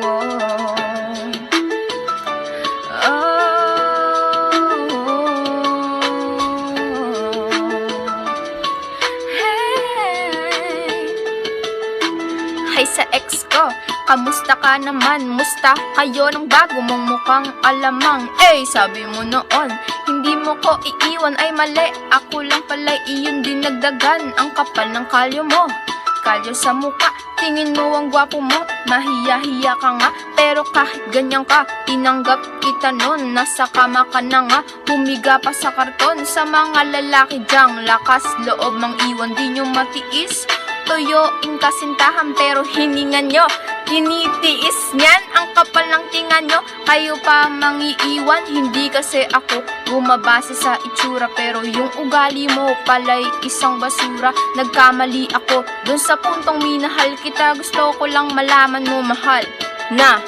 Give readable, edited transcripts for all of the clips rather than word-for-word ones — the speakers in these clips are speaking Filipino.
Hi sa ex ko, kamusta ka naman? Musta kayo ng bago mong mukhang alamang? Sabi mo noon, hindi mo ko iiwan ay mali. Ako lang pala iyon dinagdagan. Ang kapal ng kalyo mo, kalyo sa muka. Tingin mo ang gwapo mo, mahiya-hiya ka nga. Pero kahit ganyan ka, tinanggap kita nun. Nasa kama ka na nga, humiga pa sa karton. Sa mga lalaki dyang lakas loob mang iwan, di nyo matiis. Tuyuin kasintahan pero hininga nyo, tinitiis niyan. Ang kapal ng tinga nyo, kayo pa mangiiwan. Hindi kasi ako bumabase sa itsura, pero yung ugali mo pala'y isang basura. Nagkamali ako dun sa puntong minahal kita. Gusto ko lang malaman mo mahal na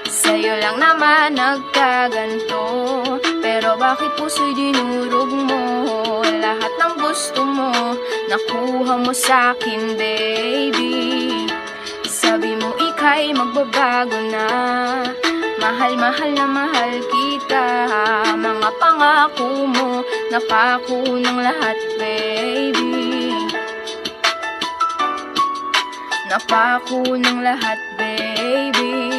sa'yo lang naman nagkaganto. Pero bakit puso'y dinurog mo? Lahat ng gusto mo nakuha mo sa'kin, baby. Sabi mo ika'y magbabago na. Mahal-mahal na mahal kita. Mga pangako mo napako ng lahat, baby. Napako ng lahat, baby.